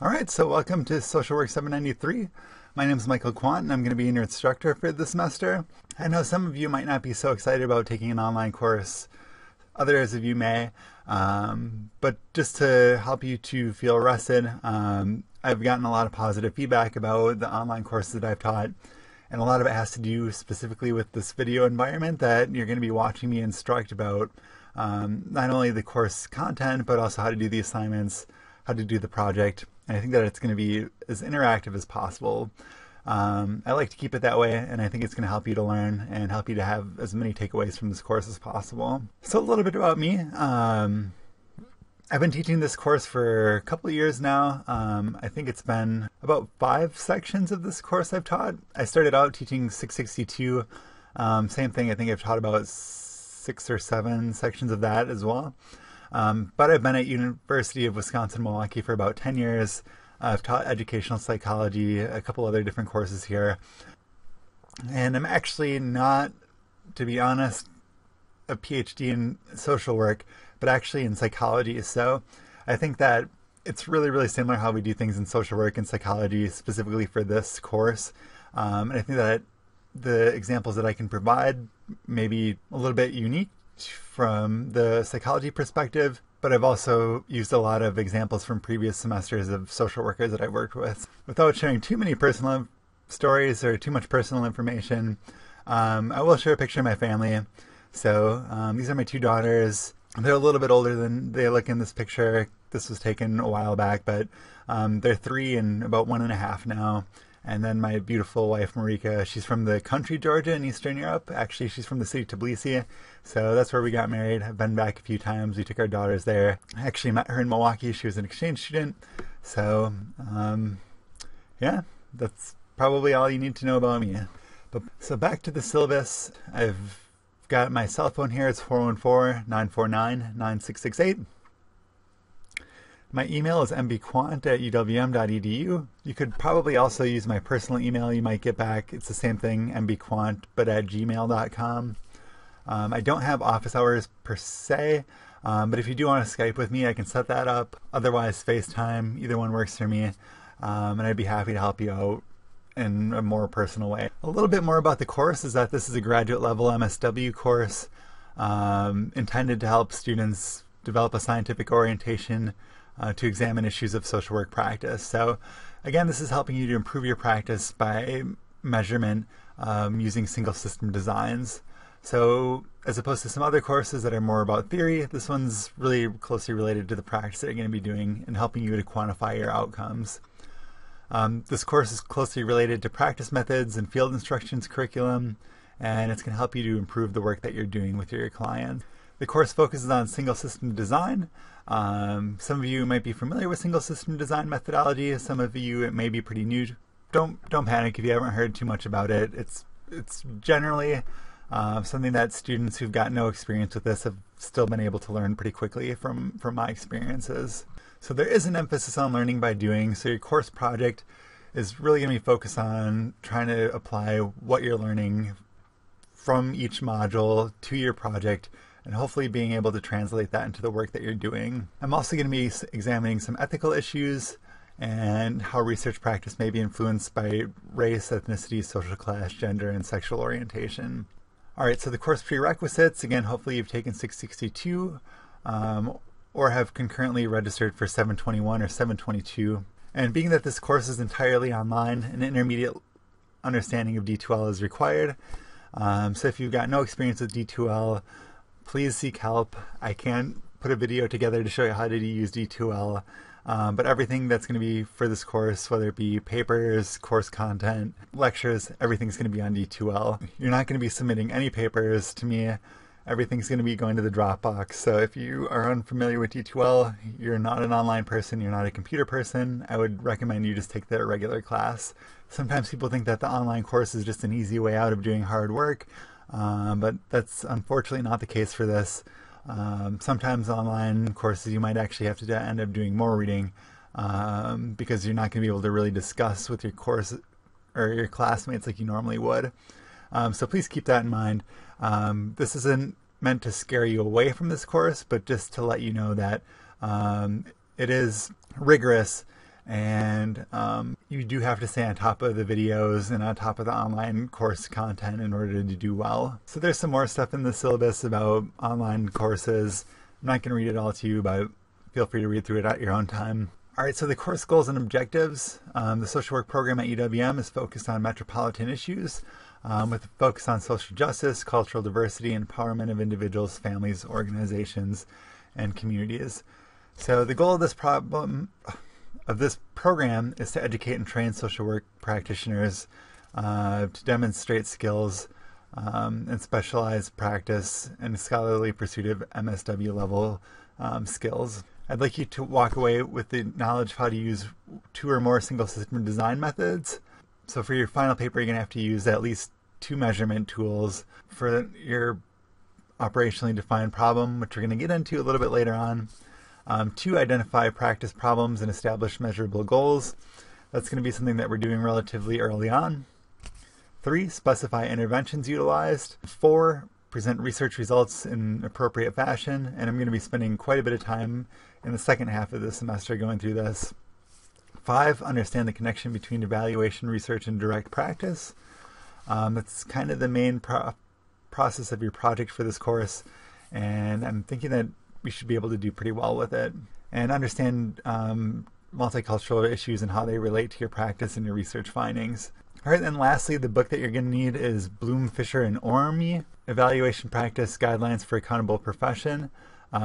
All right, so welcome to Social Work 793. My name is Michael Quant, and I'm going to be your instructor for this semester. I know some of you might not be so excited about taking an online course. Others of you may. But just to help you to feel rested, I've gotten a lot of positive feedback about the online courses that I've taught. And a lot of it has to do specifically with this video environment that you're going to be watching me instruct about not only the course content, but also how to do the assignments, how to do the project. And I think that it's going to be as interactive as possible. I like to keep it that way, and I think it's going to help you to learn and help you to have as many takeaways from this course as possible. So a little bit about me. I've been teaching this course for a couple of years now. I think it's been about 5 sections of this course I've taught. I started out teaching 662. Same thing, I think I've taught about 6 or 7 sections of that as well. But I've been at University of Wisconsin-Milwaukee for about 10 years. I've taught educational psychology, a couple other different courses here. And I'm actually not, to be honest, a PhD in social work, but actually in psychology. So I think that it's really, really similar how we do things in social work and psychology, specifically for this course. And I think that the examples that I can provide may be a little bit unique from the psychology perspective, but I've also used a lot of examples from previous semesters of social workers that I've worked with. Without sharing too many personal stories or too much personal information, I will share a picture of my family. So these are my 2 daughters. They're a little bit older than they look in this picture. This was taken a while back, but they're 3 and about 1.5 now. And then my beautiful wife, Marika, she's from the country Georgia in Eastern Europe. Actually, she's from the city Tbilisi. So that's where we got married. I've been back a few times. We took our daughters there. I actually met her in Milwaukee. She was an exchange student. So, yeah, that's probably all you need to know about me. So back to the syllabus. I've got my cell phone here. It's 414-949-9668. My email is mbquant@uwm.edu. You could probably also use my personal email you might get back. It's the same thing, mbquant, but at gmail.com. I don't have office hours per se, but if you do want to Skype with me, I can set that up. Otherwise, FaceTime, either one works for me, and I'd be happy to help you out in a more personal way. A little bit more about the course is that this is a graduate level MSW course intended to help students develop a scientific orientation to examine issues of social work practice. So again, this is helping you to improve your practice by measurement using single system designs. So as opposed to some other courses that are more about theory, this one's really closely related to the practice that you're going to be doing and helping you to quantify your outcomes. This course is closely related to practice methods and field instructions curriculum, and it's going to help you to improve the work that you're doing with your client. The course focuses on single system design. Some of you might be familiar with single system design methodology. Some of you, it may be pretty new. Don't panic if you haven't heard too much about it. It's generally something that students who've got no experience with this have still been able to learn pretty quickly from my experiences. So there is an emphasis on learning by doing. So your course project is really going to be focused on trying to apply what you're learning from each module to your project, and hopefully being able to translate that into the work that you're doing. I'm also going to be examining some ethical issues and how research practice may be influenced by race, ethnicity, social class, gender, and sexual orientation. All right, so the course prerequisites, again, hopefully you've taken 662 or have concurrently registered for 721 or 722. And being that this course is entirely online, an intermediate understanding of D2L is required. So if you've got no experience with D2L, please seek help. I can't put a video together to show you how to use D2L, but everything that's going to be for this course, whether it be papers, course content, lectures, everything's going to be on D2L. You're not going to be submitting any papers to me. Everything's going to be going to the Dropbox. So if you are unfamiliar with D2L, you're not an online person, you're not a computer person, I would recommend you just take the regular class. Sometimes people think that the online course is just an easy way out of doing hard work. But that's unfortunately not the case for this. Sometimes online courses you might actually have to end up doing more reading because you're not going to be able to really discuss with your course or your classmates like you normally would. So please keep that in mind. This isn't meant to scare you away from this course, but just to let you know that it is rigorous And you do have to stay on top of the videos and on top of the online course content in order to do well. So there's some more stuff in the syllabus about online courses. I'm not going to read it all to you, but feel free to read through it at your own time. All right, so the course goals and objectives. The social work program at UWM is focused on metropolitan issues with a focus on social justice, cultural diversity, and empowerment of individuals, families, organizations, and communities. So the goal of this program is to educate and train social work practitioners to demonstrate skills and specialized practice and scholarly pursuit of MSW level skills. I'd like you to walk away with the knowledge of how to use 2 or more single system design methods. So for your final paper, you're going to have to use at least 2 measurement tools for your operationally defined problem, which we're going to get into a little bit later on. 2, identify practice problems and establish measurable goals. That's going to be something that we're doing relatively early on. 3, specify interventions utilized. 4, present research results in appropriate fashion. And I'm going to be spending quite a bit of time in the second half of the semester going through this. 5, understand the connection between evaluation, research, and direct practice. That's kind of the main process of your project for this course. And I'm thinking that we should be able to do pretty well with it. And understand multicultural issues and how they relate to your practice and your research findings. All right, then lastly, the book that you're going to need is Bloom, Fisher, and Orme, Evaluation Practice Guidelines for Accountable Profession.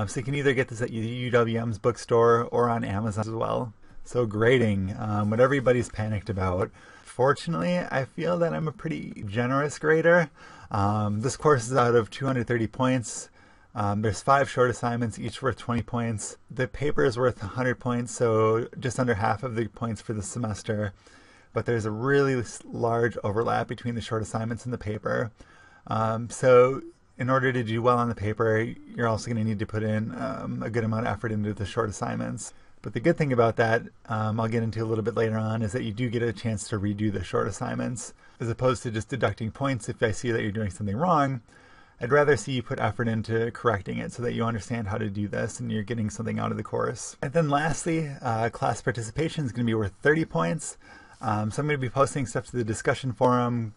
So you can either get this at UWM's bookstore or on Amazon as well. So grading, what everybody's panicked about. Fortunately, I feel that I'm a pretty generous grader. This course is out of 230 points. There's 5 short assignments, each worth 20 points. The paper is worth 100 points, so just under half of the points for the semester. But there's a really large overlap between the short assignments and the paper. So in order to do well on the paper, you're also going to need to put in a good amount of effort into the short assignments. But the good thing about that, I'll get into a little bit later on, is that you do get a chance to redo the short assignments, as opposed to just deducting points if I see that you're doing something wrong. I'd rather see you put effort into correcting it so that you understand how to do this and you're getting something out of the course. And then lastly, class participation is going to be worth 30 points. So I'm going to be posting stuff to the discussion forum,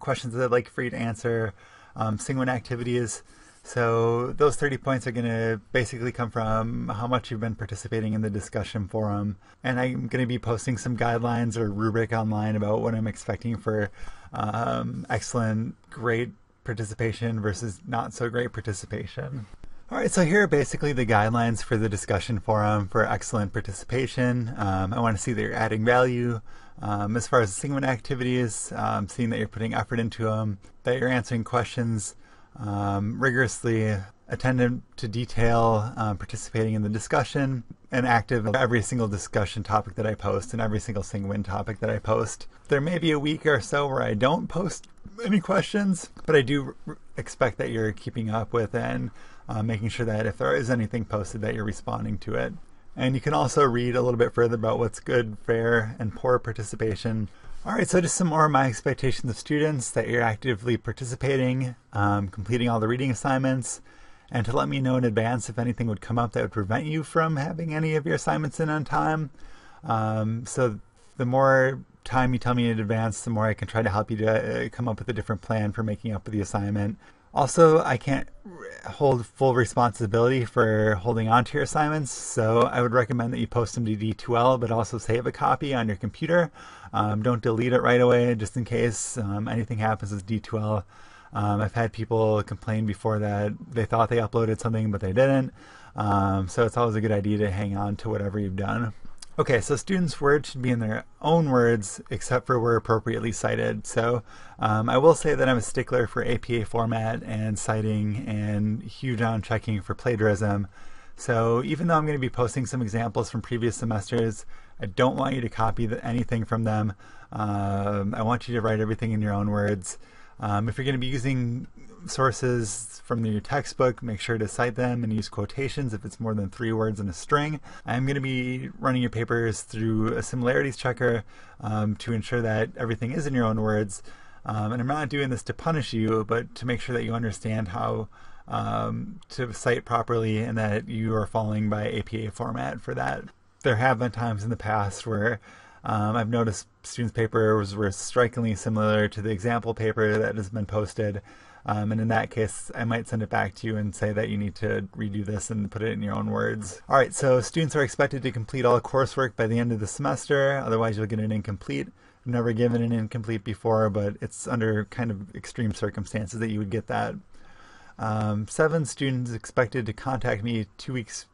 questions that I'd like for you to answer, SIGWIN activities. So those 30 points are going to basically come from how much you've been participating in the discussion forum. And I'm going to be posting some guidelines or rubric online about what I'm expecting for excellent, great participation versus not so great participation. All right, so here are basically the guidelines for the discussion forum for excellent participation. I want to see that you're adding value. As far as SIGWIN activities, seeing that you're putting effort into them, that you're answering questions rigorously, attentive to detail, participating in the discussion, and active in every single discussion topic that I post and every single SIGWIN topic that I post. There may be a week or so where I don't post any questions, but I do expect that you're keeping up with and making sure that if there is anything posted that you're responding to it. And you can also read a little bit further about what's good, fair, and poor participation. All right, so just some more of my expectations of students, that you're actively participating, completing all the reading assignments, and to let me know in advance if anything would come up that would prevent you from having any of your assignments in on time. So the more time you tell me in advance, the more I can try to help you to come up with a different plan for making up the assignment. Also, I can't hold full responsibility for holding on to your assignments, so I would recommend that you post them to D2L, but also save a copy on your computer. Don't delete it right away, just in case anything happens with D2L. I've had people complain before that they thought they uploaded something, but they didn't. So it's always a good idea to hang on to whatever you've done. Okay, so students' words should be in their own words, except for where appropriately cited. So I will say that I'm a stickler for APA format and citing and huge on checking for plagiarism. So even though I'm going to be posting some examples from previous semesters, I don't want you to copy anything from them. I want you to write everything in your own words. If you're going to be using sources from your textbook, make sure to cite them and use quotations if it's more than 3 words in a string. I'm going to be running your papers through a similarities checker to ensure that everything is in your own words. And I'm not doing this to punish you, but to make sure that you understand how to cite properly and that you are following by APA format for that. there have been times in the past where I've noticed students' papers were strikingly similar to the example paper that has been posted. And in that case, I might send it back to you and say that you need to redo this and put it in your own words. All right, so students are expected to complete all coursework by the end of the semester, otherwise you'll get an incomplete. I've never given an incomplete before, but it's under kind of extreme circumstances that you would get that. 7 students expected to contact me 2 weeks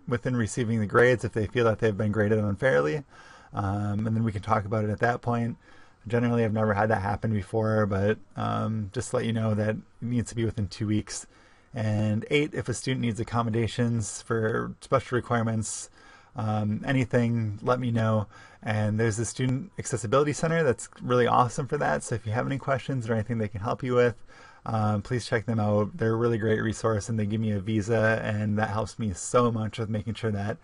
within receiving the grades if they feel that they've been graded unfairly. And then we can talk about it at that point. Generally, I've never had that happen before, but just to let you know that it needs to be within 2 weeks. And 8, if a student needs accommodations for special requirements, anything, let me know. And there's a Student Accessibility Center that's really awesome for that. So if you have any questions or anything they can help you with, please check them out. They're a really great resource, and they give me a visa, and that helps me so much with making sure that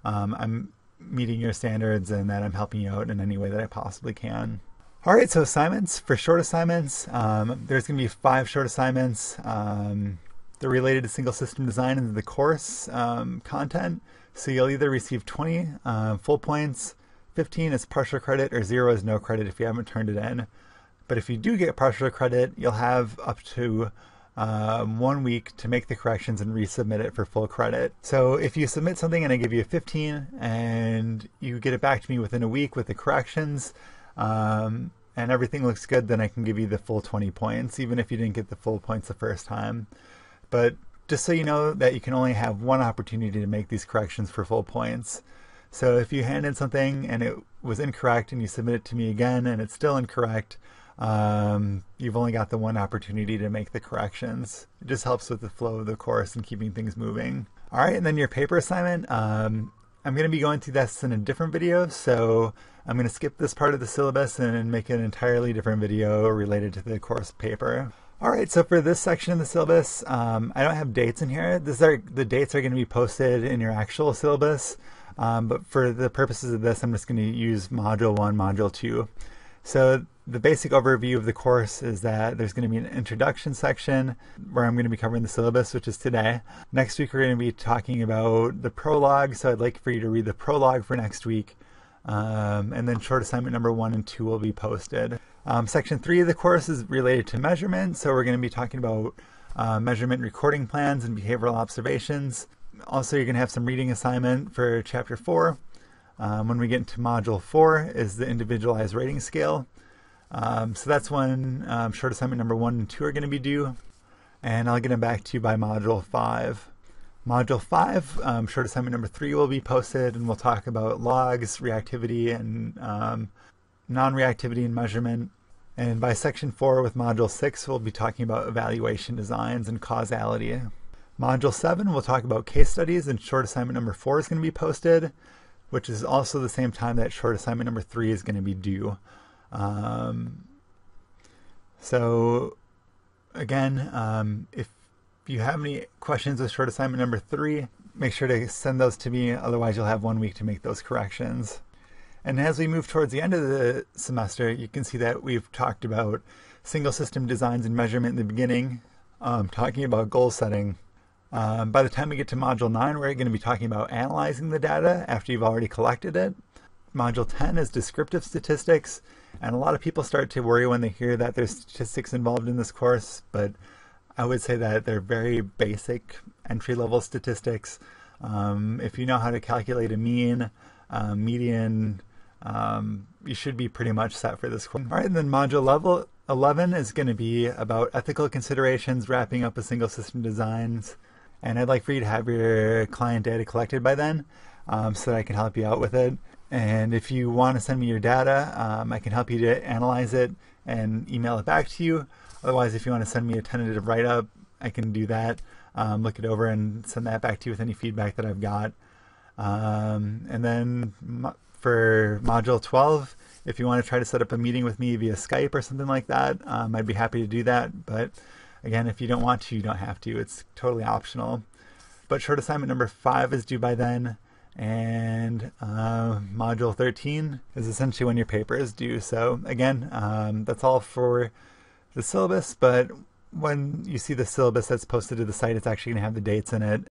I'm meeting your standards and that I'm helping you out in any way that I possibly can. All right, so assignments. For short assignments, there's going to be 5 short assignments. They're related to single system design and the course content. So you'll either receive 20 full points, 15 is partial credit, or 0 is no credit if you haven't turned it in. But if you do get partial credit, you'll have up to 1 week to make the corrections and resubmit it for full credit. So if you submit something and I give you a 15 and you get it back to me within a week with the corrections, and everything looks good, then I can give you the full 20 points, even if you didn't get the full points the first time. But just so you know that you can only have one opportunity to make these corrections for full points. So if you hand in something and it was incorrect and you submit it to me again and it's still incorrect, you've only got the one opportunity to make the corrections. It just helps with the flow of the course and keeping things moving. All right, and then your paper assignment. I'm going to be going through this in a different video, so I'm going to skip this part of the syllabus and make an entirely different video related to the course paper. All right, so for this section of the syllabus, I don't have dates in here. The dates are going to be posted in your actual syllabus, but for the purposes of this, I'm just going to use Module 1, Module 2. So the basic overview of the course is that there's going to be an introduction section where I'm going to be covering the syllabus, which is today. Next week, we're going to be talking about the prologue, so I'd like for you to read the prologue for next week. And then short assignment number 1 and 2 will be posted. Section 3 of the course is related to measurement, so we're going to be talking about measurement recording plans and behavioral observations. Also, you're going to have some reading assignment for Chapter 4. When we get into Module 4 is the individualized rating scale. So that's when short assignment number 1 and 2 are going to be due, and I'll get them back to you by Module 5. Module 5, short assignment number 3 will be posted, and we'll talk about logs, reactivity, and non-reactivity and measurement. And by Section 4 with Module 6, we'll be talking about evaluation designs and causality. Module 7, we'll talk about case studies, and short assignment number 4 is going to be posted, which is also the same time that short assignment number 3 is going to be due. So again, if you have any questions with short assignment number 3, make sure to send those to me, otherwise you'll have 1 week to make those corrections. And as we move towards the end of the semester, you can see that we've talked about single system designs and measurement in the beginning, talking about goal setting. By the time we get to Module 9, we're going to be talking about analyzing the data after you've already collected it. Module 10 is descriptive statistics, and a lot of people start to worry when they hear that there's statistics involved in this course, but I would say that they're very basic entry-level statistics. If you know how to calculate a mean, median, you should be pretty much set for this course. All right, and then Module 11 is going to be about ethical considerations, wrapping up with single system designs. And I'd like for you to have your client data collected by then, so that I can help you out with it. And if you want to send me your data, I can help you to analyze it and email it back to you. Otherwise, if you want to send me a tentative write-up, I can do that, look it over and send that back to you with any feedback that I've got. And then for Module 12, if you want to try to set up a meeting with me via Skype or something like that, I'd be happy to do that. But again, if you don't want to, you don't have to. It's totally optional. But short assignment number 5 is due by then. And Module 13 is essentially when your paper is due. So again, that's all for the syllabus, but when you see the syllabus that's posted to the site, it's actually going to have the dates in it.